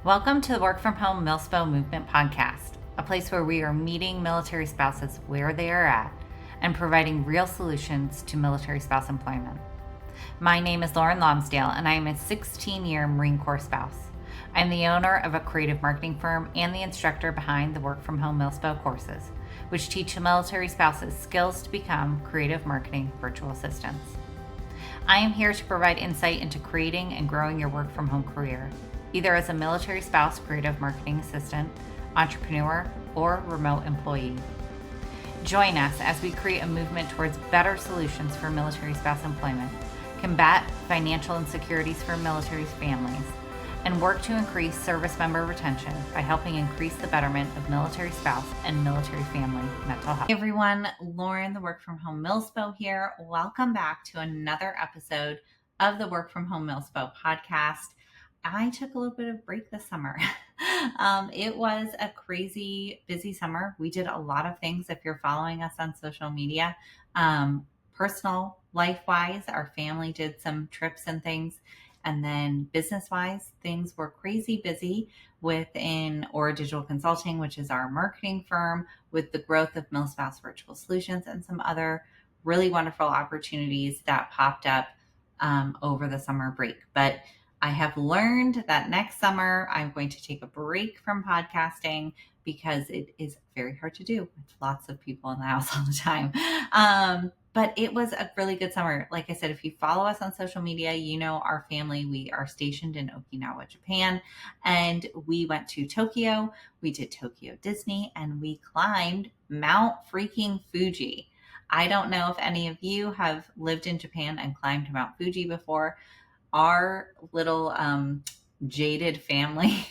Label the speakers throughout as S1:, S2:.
S1: Welcome to the Work From Home Milspo Movement Podcast, a place where we are meeting military spouses where they are at and providing real solutions to military spouse employment. My name is Lauren Lonsdale, and I am a 16-year Marine Corps spouse. I'm the owner of a creative marketing firm and the instructor behind the Work From Home Milspo courses, which teach military spouses skills to become creative marketing virtual assistants. I am here to provide insight into creating and growing your work from home career, either as a military spouse creative marketing assistant, entrepreneur, or remote employee. Join us as we create a movement towards better solutions for military spouse employment, combat financial insecurities for military families, and work to increase service member retention by helping increase the betterment of military spouse and military family mental health. Hey everyone, Lauren, the Work From Home Milspo here. Welcome back to another episode of the Work From Home Milspo podcast. I took a little bit of break this summer. It was a crazy busy summer. We did a lot of things. If you're following us on social media, personal life-wise, our family did some trips and things. And then business-wise, things were crazy busy within Aura Digital Consulting, which is our marketing firm, with the growth of Milspouse Virtual Solutions and some other really wonderful opportunities that popped up over the summer break. But I have learned that next summer I'm going to take a break from podcasting because it is very hard to do with lots of people in the house all the time. But it was a really good summer. Like I said, if you follow us on social media, you know our family. We are stationed in Okinawa, Japan, and we went to Tokyo. We did Tokyo Disney, and we climbed Mount freaking Fuji. I don't know if any of you have lived in Japan and climbed Mount Fuji before. Our little jaded family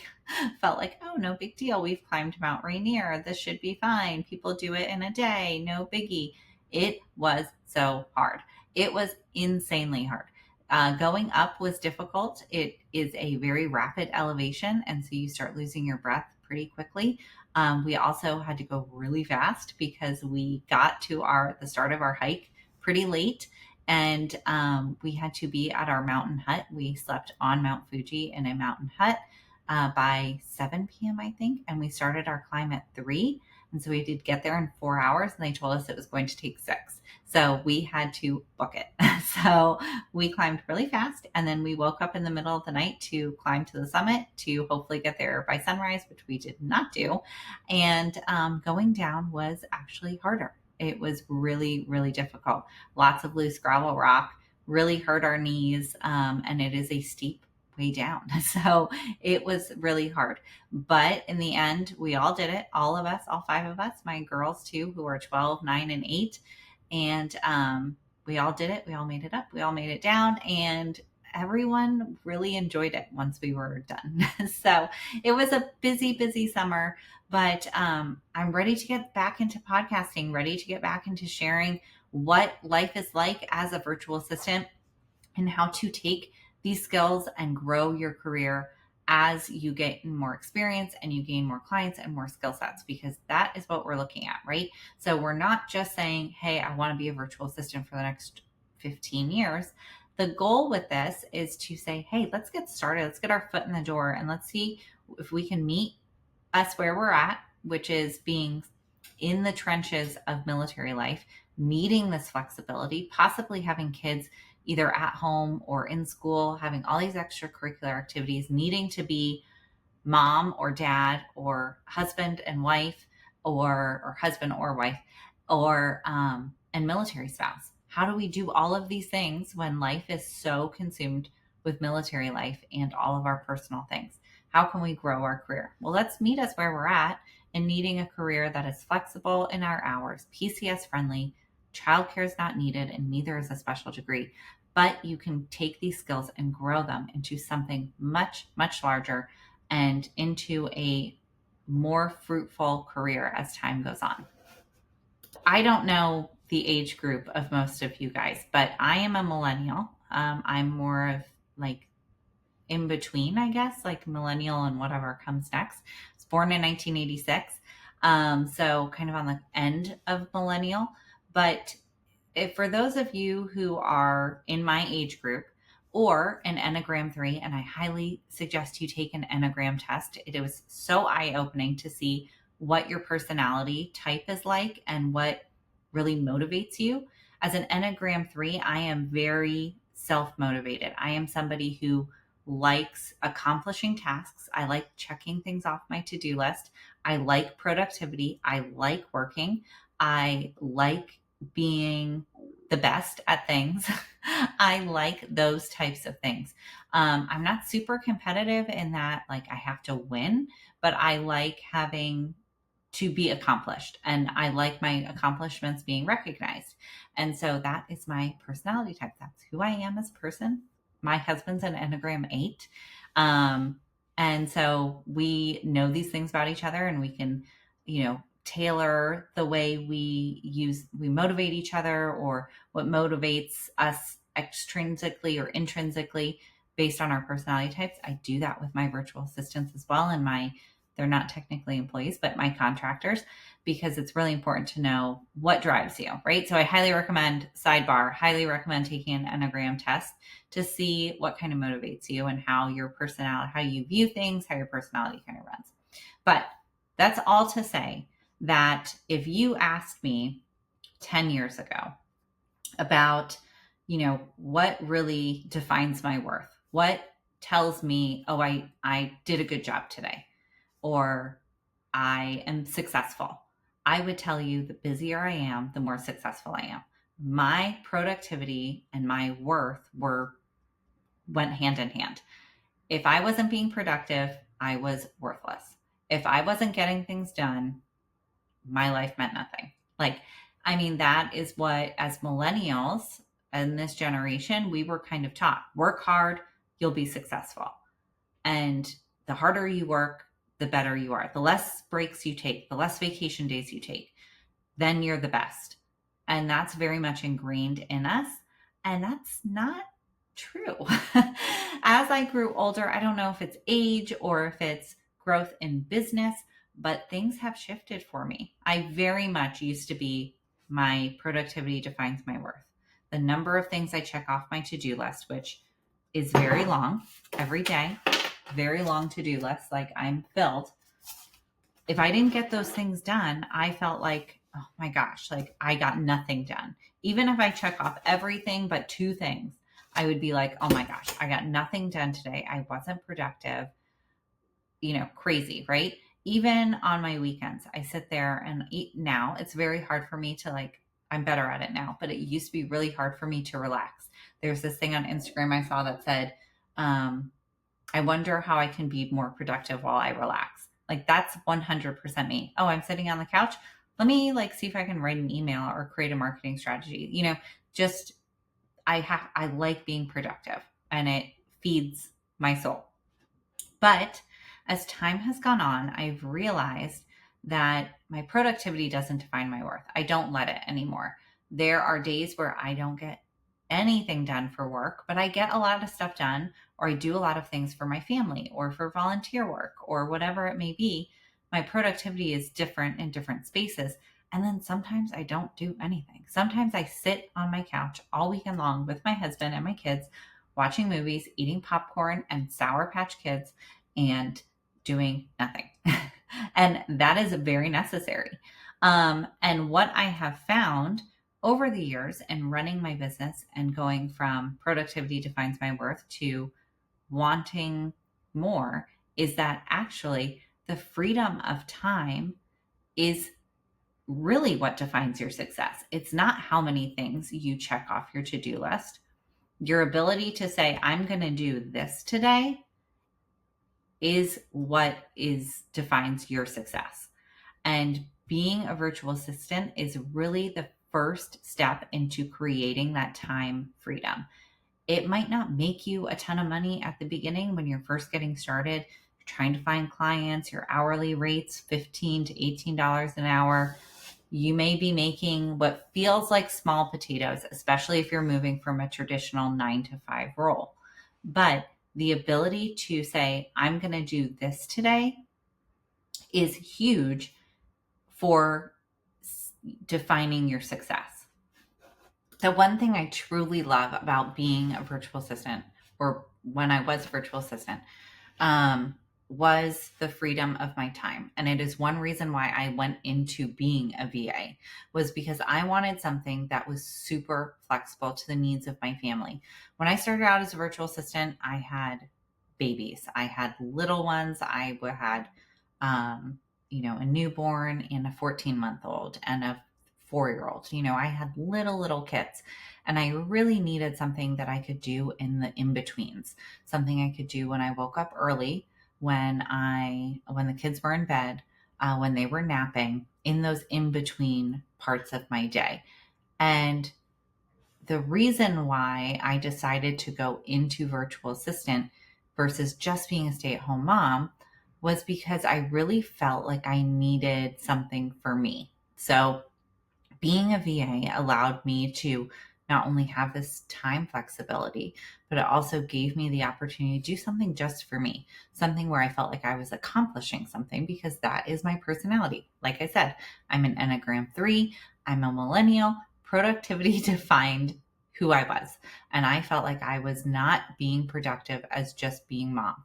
S1: felt like, oh, no big deal. We've climbed Mount Rainier. This should be fine. People do it in a day. No biggie. It was so hard. It was insanely hard. Going up was difficult. It is a very rapid elevation, and so you start losing your breath pretty quickly. We also had to go really fast because we got to the start of our hike pretty late, and we had to be at our mountain hut. We slept on Mount Fuji in a mountain hut by 7 p.m., I think, and we started our climb at 3. And so we did get there in 4 hours, and they told us it was going to take 6. So we had to book it. So we climbed really fast, and then we woke up in the middle of the night to climb to the summit to hopefully get there by sunrise, which we did not do. And going down was actually harder. It was really, really difficult. Lots of loose gravel rock, really hurt our knees, and it is a steep way down. So it was really hard. But in the end, we all did it. All of us, all 5 of us, my girls too, who are 12, 9, and 8. And we all did it. We all made it up. We all made it down. And everyone really enjoyed it once we were done. So it was a busy, busy summer. But I'm ready to get back into podcasting, ready to get back into sharing what life is like as a virtual assistant and how to take these skills and grow your career as you get more experience and you gain more clients and more skill sets, because that is what we're looking at, right? So we're not just saying, hey, I want to be a virtual assistant for the next 15 years. The goal with this is to say, hey, let's get started. Let's get our foot in the door and let's see if we can meet us where we're at, which is being in the trenches of military life, needing this flexibility, possibly having kids either at home or in school, having all these extracurricular activities, needing to be mom or dad or husband and wife or husband or wife or and military spouse. How do we do all of these things when life is so consumed with military life and all of our personal things? How can we grow our career? Well, let's meet us where we're at in needing a career that is flexible in our hours, PCS friendly, childcare is not needed, and neither is a special degree. But you can take these skills and grow them into something much, much larger and into a more fruitful career as time goes on. I don't know the age group of most of you guys, but I am a millennial. I'm more of like in between, I guess, like millennial and whatever comes next. I was born in 1986. So kind of on the end of millennial. But for those of you who are in my age group, or an Enneagram 3. And I highly suggest you take an Enneagram test. It was so eye-opening to see what your personality type is like and what really motivates you. As an Enneagram 3, I am very self-motivated. I am somebody who likes accomplishing tasks. I like checking things off my to-do list. I like productivity. I like working. I like being the best at things. I like those types of things. I'm not super competitive in that, like, I have to win, but I like having to be accomplished, and I like my accomplishments being recognized. And so that is my personality type. That's who I am as a person. My husband's an Enneagram 8. And so we know these things about each other, and we can, tailor the way we motivate each other, or what motivates us extrinsically or intrinsically based on our personality types. I do that with my virtual assistants as well, and they're not technically employees, but my contractors, because it's really important to know what drives you, right? So I highly recommend taking an Enneagram test to see what kind of motivates you and how your personality, how you view things, how your personality kind of runs. But that's all to say that if you asked me 10 years ago about, what really defines my worth, what tells me, oh, I did a good job today, or I am successful, I would tell you the busier I am, the more successful I am. My productivity and my worth went hand in hand. If I wasn't being productive, I was worthless. If I wasn't getting things done, my life meant nothing. That is what, as millennials in this generation, we were kind of taught. Work hard, you'll be successful. And the harder you work, the better you are. The less breaks you take, the less vacation days you take, then you're the best. And that's very much ingrained in us. And that's not true. As I grew older, I don't know if it's age or if it's growth in business, but things have shifted for me. I very much used to be, my productivity defines my worth. The number of things I check off my to-do list, which is very long every day, very long to-do list, like I'm filled. If I didn't get those things done, I felt like, oh my gosh, like I got nothing done. Even if I check off everything but 2 things, I would be like, oh my gosh, I got nothing done today. I wasn't productive, crazy, right? Even on my weekends, I sit there and eat. Now it's very hard for me to, I'm better at it now, but it used to be really hard for me to relax. There's this thing on Instagram I saw that said, I wonder how I can be more productive while I relax. Like, that's 100% me. Oh, I'm sitting on the couch. Let me see if I can write an email or create a marketing strategy. I like being productive, and it feeds my soul. But as time has gone on, I've realized that my productivity doesn't define my worth. I don't let it anymore. There are days where I don't get anything done for work, but I get a lot of stuff done, or I do a lot of things for my family or for volunteer work or whatever it may be. My productivity is different in different spaces. And then sometimes I don't do anything. Sometimes I sit on my couch all weekend long with my husband and my kids, watching movies, eating popcorn and Sour Patch Kids, and doing nothing. And that is very necessary. And what I have found over the years in running my business and going from productivity defines my worth to wanting more is that actually the freedom of time is really what defines your success. It's not how many things you check off your to-do list. Your ability to say, I'm going to do this today, is what defines your success. And being a virtual assistant is really the first step into creating that time freedom. It might not make you a ton of money at the beginning when you're first getting started. You're trying to find clients, your hourly rates, $15 to $18 an hour. You may be making what feels like small potatoes, especially if you're moving from a traditional 9-to-5 role. But the ability to say, I'm going to do this today, is huge for defining your success. The one thing I truly love about being a virtual assistant or when I was virtual assistant, was the freedom of my time. And it is one reason why I went into being a VA, was because I wanted something that was super flexible to the needs of my family. When I started out as a virtual assistant, I had babies. I had little ones. I had, a newborn and a 14-month-old and a 4-year-old. I had little kids, and I really needed something that I could do in the in-betweens, something I could do when I woke up early, when the kids were in bed, when they were napping, in those in-between parts of my day. And the reason why I decided to go into virtual assistant versus just being a stay-at-home mom was because I really felt like I needed something for me. So being a VA allowed me to not only have this time flexibility, but it also gave me the opportunity to do something just for me, something where I felt like I was accomplishing something, because that is my personality. Like I said, I'm an Enneagram 3, I'm a millennial. Productivity defined who I was. And I felt like I was not being productive as just being mom.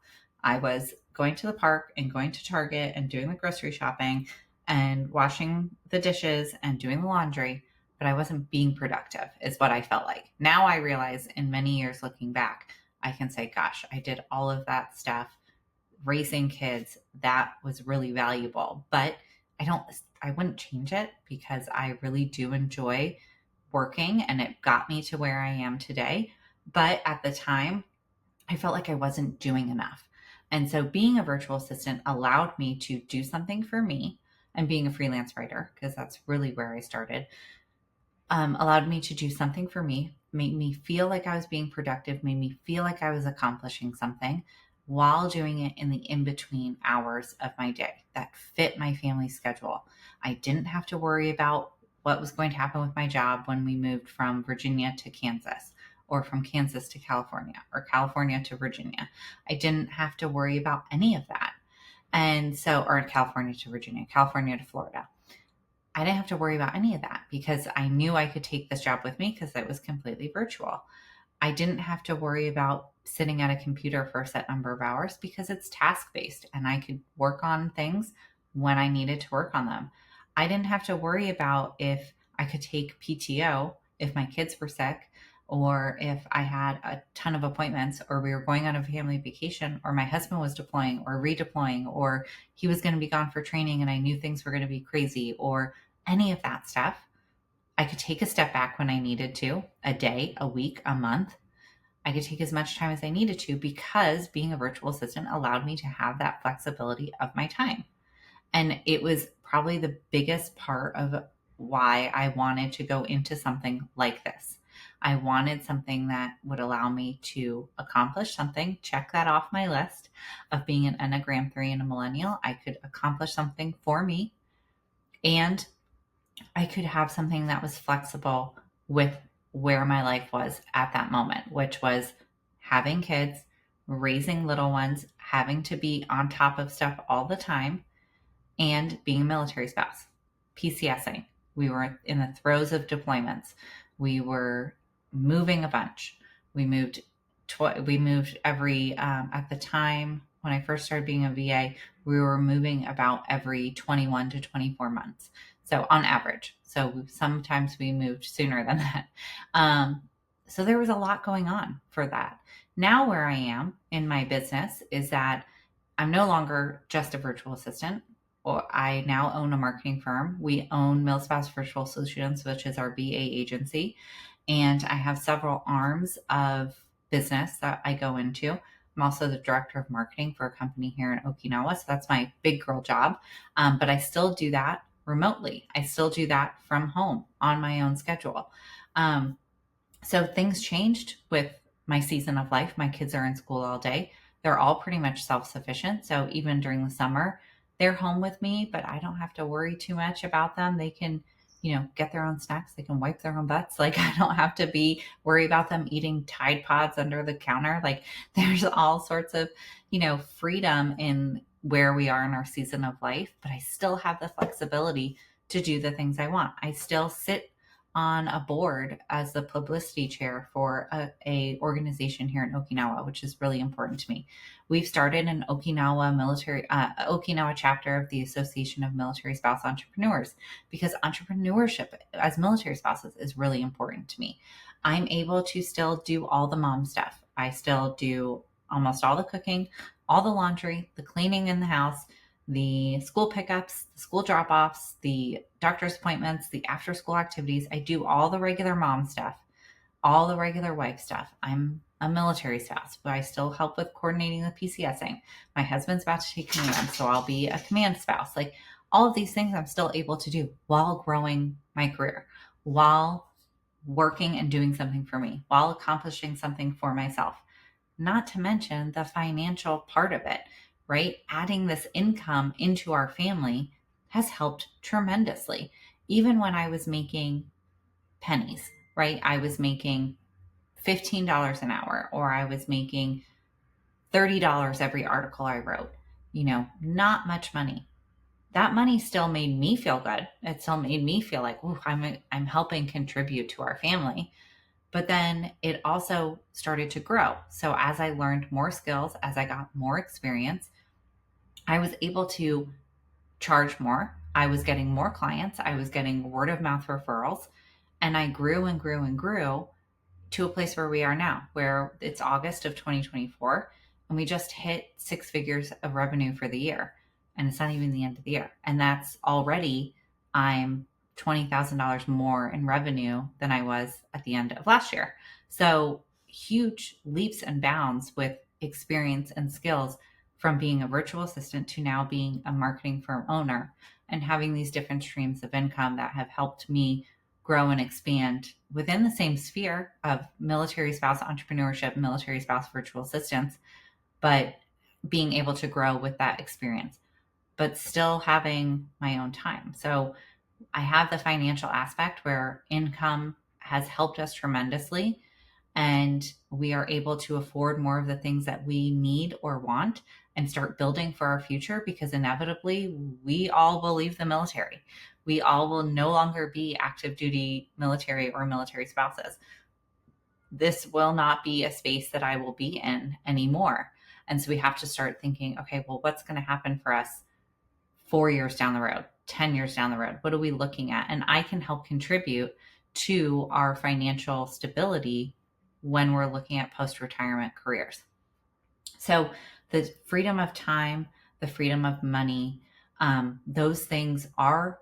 S1: I was going to the park and going to Target and doing the grocery shopping and washing the dishes and doing the laundry, but I wasn't being productive, is what I felt like. Now I realize, in many years looking back, I can say, gosh, I did all of that stuff, raising kids. That was really valuable, but I wouldn't change it, because I really do enjoy working, and it got me to where I am today. But at the time, I felt like I wasn't doing enough. And so being a virtual assistant allowed me to do something for me, and being a freelance writer, because that's really where I started, allowed me to do something for me, made me feel like I was being productive, made me feel like I was accomplishing something, while doing it in the in-between hours of my day that fit my family schedule. I didn't have to worry about what was going to happen with my job when we moved from Virginia to Kansas, or from Kansas to California, or California to Virginia. I didn't have to worry about any of that. And so, or California to Virginia, California to Florida. I didn't have to worry about any of that, because I knew I could take this job with me, because it was completely virtual. I didn't have to worry about sitting at a computer for a set number of hours, because it's task-based and I could work on things when I needed to work on them. I didn't have to worry about if I could take PTO if my kids were sick, or if I had a ton of appointments, or we were going on a family vacation, or my husband was deploying or redeploying, or he was going to be gone for training and I knew things were going to be crazy, or any of that stuff. I could take a step back when I needed to, a day, a week, a month. I could take as much time as I needed to, because being a virtual assistant allowed me to have that flexibility of my time. And it was probably the biggest part of why I wanted to go into something like this. I wanted something that would allow me to accomplish something, check that off my list of being an Enneagram 3 and a millennial. I could accomplish something for me, and I could have something that was flexible with where my life was at that moment, which was having kids, raising little ones, having to be on top of stuff all the time, and being a military spouse, PCSing. We were in the throes of deployments. We were moving a bunch. We moved every, at the time when I first started being a VA, we were moving about every 21 to 24 months. So on average. So sometimes we moved sooner than that. So there was a lot going on for that. Now where I am in my business is that I'm no longer just a virtual assistant. Or I now own a marketing firm. We own Milspouse Virtual Solutions, which is our VA agency. And I have several arms of business that I go into. I'm also the director of marketing for a company here in Okinawa. So that's my big girl job. But I still do that remotely. I still do that from home on my own schedule. So things changed with my season of life. My kids are in school all day. They're all pretty much self-sufficient. So even during the summer, they're home with me, but I don't have to worry too much about them. They can, get their own snacks. They can wipe their own butts. Like, I don't have to worry about them eating Tide Pods under the counter. Like, there's all sorts of, freedom in where we are in our season of life, but I still have the flexibility to do the things I want. I still sit on a board as the publicity chair for a organization here in Okinawa, which is really important to me. We've started an Okinawa chapter of the Association of Military Spouse Entrepreneurs, because entrepreneurship as military spouses is really important to me. I'm able to still do all the mom stuff. I still do almost all the cooking, all the laundry, the cleaning in the house, the school pickups, the school drop-offs, the doctor's appointments, the after-school activities. I do all the regular mom stuff, all the regular wife stuff. I'm a military spouse, but I still help with coordinating the PCSing. My husband's about to take command, so I'll be a command spouse. Like all of these things I'm still able to do while growing my career, while working and doing something for me, while accomplishing something for myself. Not to mention the financial part of it, right? Adding this income into our family has helped tremendously. Even when I was making pennies, right? I was making $15 an hour, or I was making $30 every article I wrote, not much money. That money still made me feel good. It still made me feel like, ooh, I'm helping contribute to our family. But then it also started to grow. So as I learned more skills, as I got more experience, I was able to charge more. I was getting more clients. I was getting word of mouth referrals. And I grew and grew and grew to a place where we are now, where it's August of 2024. And we just hit 6 figures of revenue for the year. And it's not even the end of the year. And that's already, I'm $20,000 more in revenue than I was at the end of last year. So huge leaps and bounds with experience and skills, from being a virtual assistant to now being a marketing firm owner, and having these different streams of income that have helped me grow and expand within the same sphere of military spouse entrepreneurship, military spouse virtual assistants, but being able to grow with that experience, but still having my own time. So I have the financial aspect where income has helped us tremendously, and we are able to afford more of the things that we need or want and start building for our future, because inevitably we all will leave the military. We all will no longer be active duty military or military spouses. This will not be a space that I will be in anymore. And so we have to start thinking, okay, well, what's going to happen for us 4 years down the road, 10 years down the road? What are we looking at? And I can help contribute to our financial stability when we're looking at post-retirement careers. So the freedom of time, the freedom of money, those things are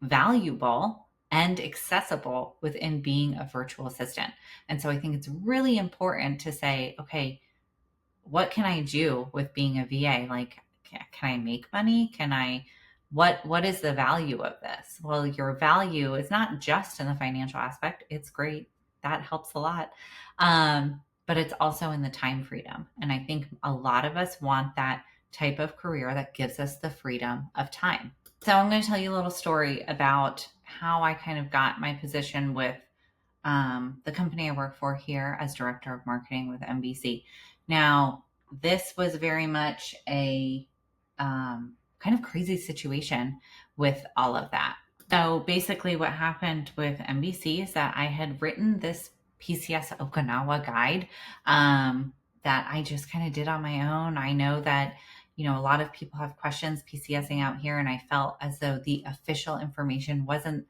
S1: valuable and accessible within being a virtual assistant. And so I think it's really important to say, okay, what can I do with being a VA? Like, can I make money? What is the value of this? Well, your value is not just in the financial aspect. It's great. That helps a lot. But it's also in the time freedom. And I think a lot of us want that type of career that gives us the freedom of time. So I'm going to tell you a little story about how I kind of got my position with the company I work for here as director of marketing with MBC. Now, this was very much a kind of crazy situation with all of that. So basically what happened with MBC is that I had written this PCS Okinawa guide that I just kind of did on my own. I know that, a lot of people have questions PCSing out here, and I felt as though the official information wasn't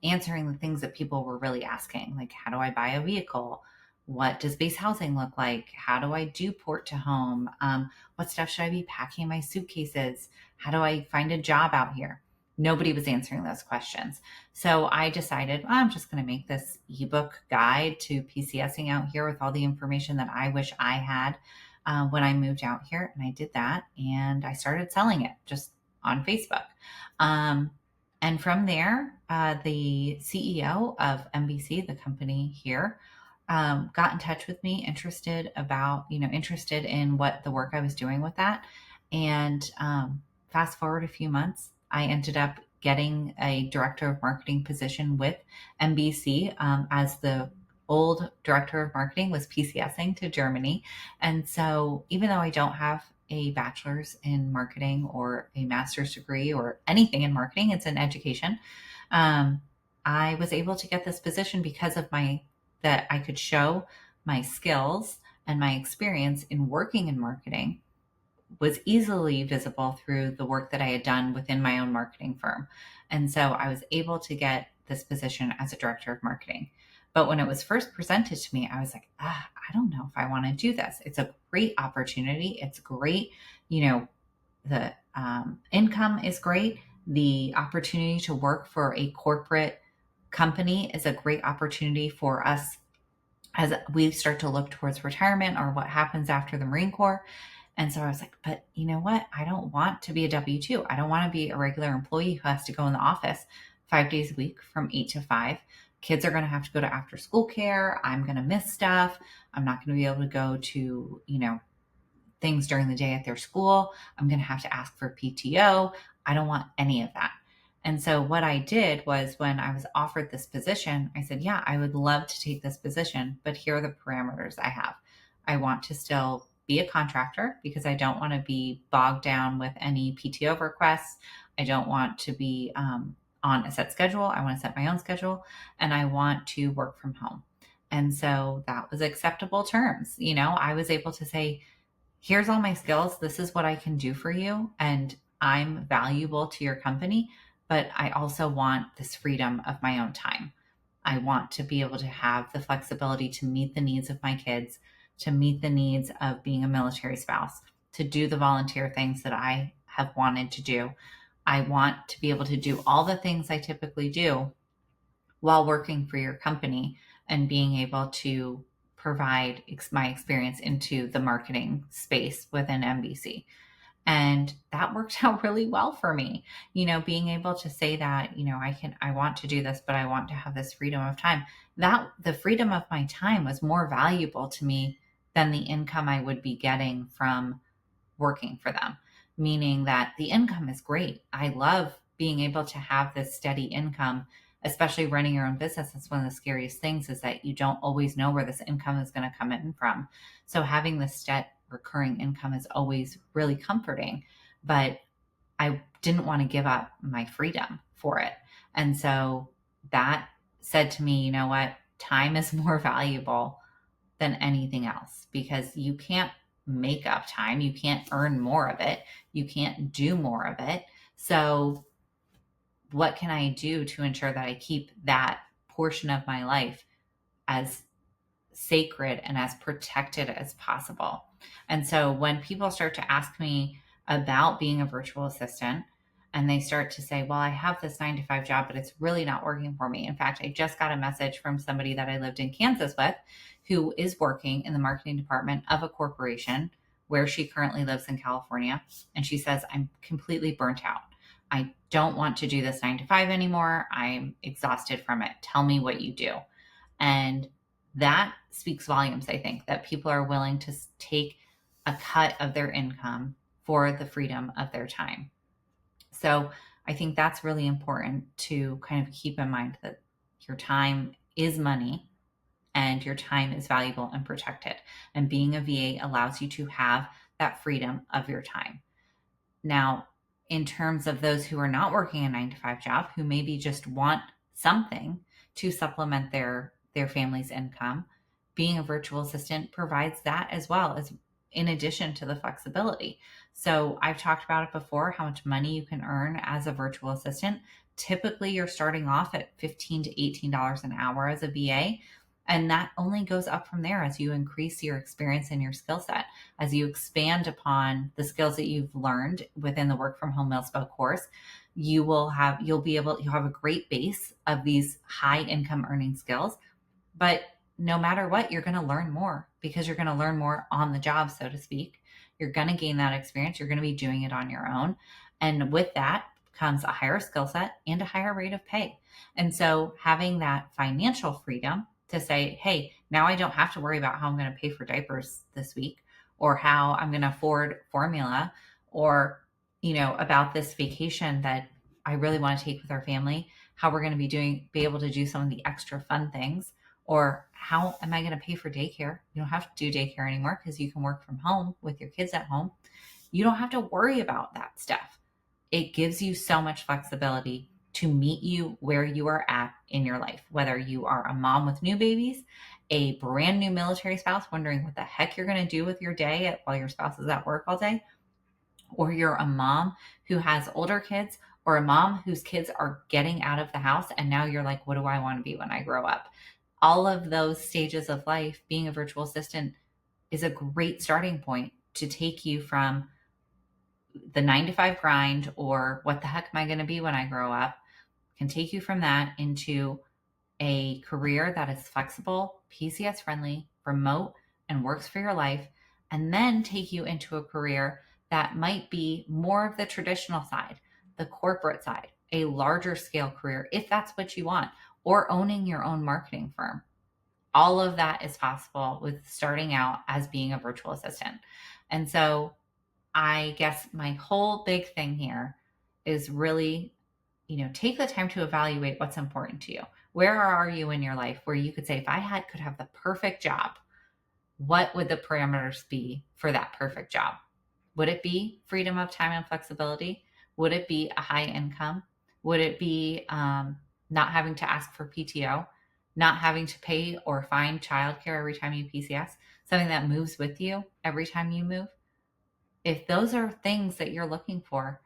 S1: answering the things that people were really asking. Like, how do I buy a vehicle? What does base housing look like? How do I do port to home? What stuff should I be packing in my suitcases? How do I find a job out here? Nobody was answering those questions. So I decided, well, I'm just going to make this ebook guide to PCSing out here with all the information that I wish I had when I moved out here. And I did that, and I started selling it just on Facebook. And from there, the CEO of MBC, the company here, got in touch with me, interested in what the work I was doing with that. And fast forward a few months, I ended up getting a director of marketing position with MBC, as the old director of marketing was PCSing to Germany. And so even though I don't have a bachelor's in marketing or a master's degree or anything in marketing, it's an education, I was able to get this position because of that I could show my skills and my experience in working in marketing was easily visible through the work that I had done within my own marketing firm. And so I was able to get this position as a director of marketing. But when it was first presented to me, I was like, I don't know if I want to do this. It's a great opportunity. It's great. The income is great. The opportunity to work for a corporate company is a great opportunity for us as we start to look towards retirement or what happens after the Marine Corps. And so I was like, but you know what? I don't want to be a W-2. I don't want to be a regular employee who has to go in the office 5 days a week from 8 to 5. Kids are going to have to go to after school care. I'm going to miss stuff. I'm not going to be able to go to, things during the day at their school. I'm going to have to ask for PTO. I don't want any of that. And so what I did was when I was offered this position, I said, yeah, I would love to take this position, but here are the parameters I have. I want to still be a contractor because I don't want to be bogged down with any PTO requests. I don't want to be on a set schedule. I want to set my own schedule, and I want to work from home. And so that was acceptable terms. I was able to say, here's all my skills. This is what I can do for you. And I'm valuable to your company, but I also want this freedom of my own time. I want to be able to have the flexibility to meet the needs of my kids, to meet the needs of being a military spouse, to do the volunteer things that I have wanted to do. I want to be able to do all the things I typically do while working for your company and being able to provide my experience into the marketing space within MBC. And that worked out really well for me, being able to say that, I want to do this, but I want to have this freedom of time. That the freedom of my time was more valuable to me than the income I would be getting from working for them, meaning that the income is great. I love being able to have this steady income, especially running your own business. That's one of the scariest things, is that you don't always know where this income is going to come in from. So having this steady recurring income is always really comforting, but I didn't want to give up my freedom for it. And so that said to me, you know what? Time is more valuable than anything else, because you can't make up time. You can't earn more of it. You can't do more of it. So what can I do to ensure that I keep that portion of my life as sacred and as protected as possible? And so when people start to ask me about being a virtual assistant, and they start to say, well, I have this 9-to-5 job, but it's really not working for me. In fact, I just got a message from somebody that I lived in Kansas with, who is working in the marketing department of a corporation where she currently lives in California. And she says, I'm completely burnt out. I don't want to do this 9-to-5 anymore. I'm exhausted from it. Tell me what you do. And that speaks volumes, I think, that people are willing to take a cut of their income for the freedom of their time. So I think that's really important to kind of keep in mind, that your time is money and your time is valuable and protected. And being a VA allows you to have that freedom of your time. Now, in terms of those who are not working a 9-to-5 job, who maybe just want something to supplement their family's income, being a virtual assistant provides that as well, as in addition to the flexibility. So I've talked about it before, how much money you can earn as a virtual assistant. Typically, you're starting off at $15 to $18 an hour as a VA. And that only goes up from there as you increase your experience and your skill set, as you expand upon the skills that you've learned within the Work from Home Milspo course. You'll have a great base of these high income earning skills. But no matter what, you're going to learn more, because you're going to learn more on the job, so to speak. You're going to gain that experience. You're going to be doing it on your own. And with that comes a higher skill set and a higher rate of pay. And so having that financial freedom to say, hey, now I don't have to worry about how I'm going to pay for diapers this week, or how I'm going to afford formula, or, about this vacation that I really want to take with our family, how we're going to be able to do some of the extra fun things, or how am I going to pay for daycare? You don't have to do daycare anymore because you can work from home with your kids at home. You don't have to worry about that stuff. It gives you so much flexibility to meet you where you are at in your life, whether you are a mom with new babies, a brand new military spouse wondering what the heck you're going to do with your day while your spouse is at work all day, or you're a mom who has older kids, or a mom whose kids are getting out of the house and now you're like, what do I want to be when I grow up? All of those stages of life, being a virtual assistant is a great starting point to take you from the 9-to-5 grind, or what the heck am I going to be when I grow up, can take you from that into a career that is flexible, PCS friendly, remote, and works for your life, and then take you into a career that might be more of the traditional side, the corporate side, a larger scale career, if that's what you want, or owning your own marketing firm. All of that is possible with starting out as being a virtual assistant. And so I guess my whole big thing here is really, take the time to evaluate what's important to you. Where are you in your life where you could say, if I could have the perfect job, what would the parameters be for that perfect job? Would it be freedom of time and flexibility? Would it be a high income? Would it be not having to ask for PTO, not having to pay or find childcare every time you PCS, something that moves with you every time you move? If those are things that you're looking for,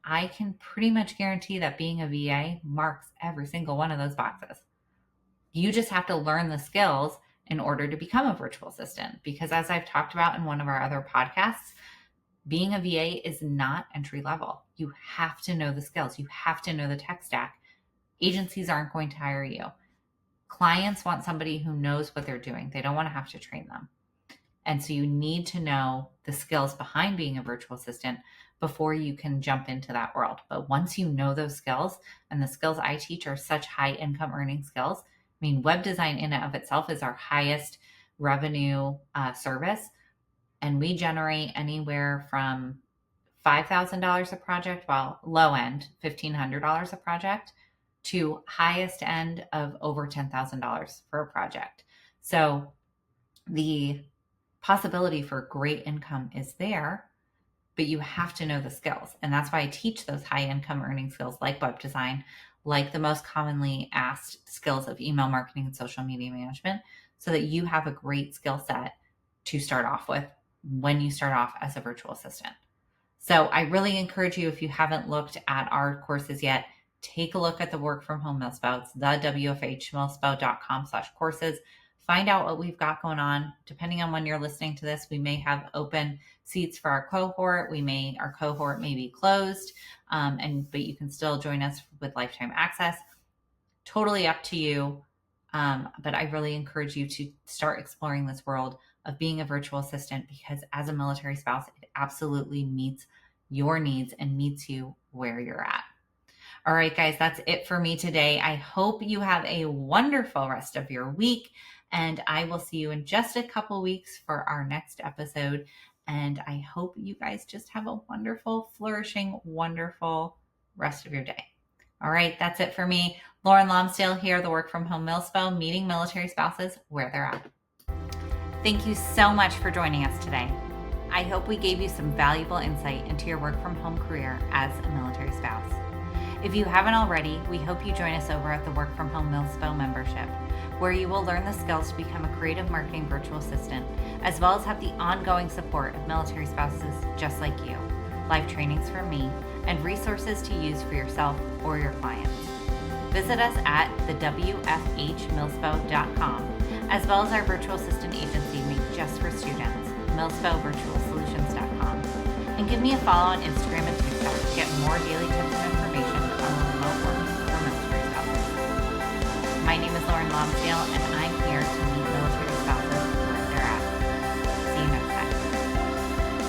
S1: I can pretty much guarantee that being a VA marks every single one of those boxes. You just have to learn the skills in order to become a virtual assistant, because as I've talked about in one of our other podcasts, being a VA is not entry level. You have to know the skills. You have to know the tech stack. Agencies aren't going to hire you. Clients want somebody who knows what they're doing. They don't want to have to train them. And so you need to know the skills behind being a virtual assistant before you can jump into that world. But once you know those skills, and the skills I teach are such high income earning skills. I mean, web design in and of itself is our highest revenue service. And we generate anywhere from $5,000 a project, well, low end, $1,500 a project, to highest end of over $10,000 for a project. So the possibility for great income is there, but you have to know the skills. And that's why I teach those high income earning skills like web design, like the most commonly asked skills of email marketing and social media management, so that you have a great skill set to start off with when you start off as a virtual assistant. So I really encourage you, if you haven't looked at our courses yet, take a look at the Work from Home Milspo. It's the WFHMilspo.com/courses. Find out what we've got going on. Depending on when you're listening to this, we may have open seats for our cohort. Our cohort may be closed, but you can still join us with lifetime access. Totally up to you. But I really encourage you to start exploring this world of being a virtual assistant, because as a military spouse, it absolutely meets your needs and meets you where you're at. All right, guys, that's it for me today. I hope you have a wonderful rest of your week, and I will see you in just a couple weeks for our next episode. And I hope you guys just have a wonderful, flourishing, wonderful rest of your day. All right, that's it for me. Lauren Lonsdale here, the Work from Home Milspo, meeting military spouses where they're at. Thank you so much for joining us today. I hope we gave you some valuable insight into your work from home career as a military spouse. If you haven't already, we hope you join us over at the Work from Home Milspo membership, where you will learn the skills to become a creative marketing virtual assistant, as well as have the ongoing support of military spouses just like you, live trainings from me, and resources to use for yourself or your clients. Visit us at the WFHMilspo.com, as well as our virtual assistant agency made just for students, MilspoVirtualSolutions.com, and give me a follow on Instagram and TikTok to get more daily tips and information on remote work for military spouses. My name is Lauren Lonsdale, and I'm here to meet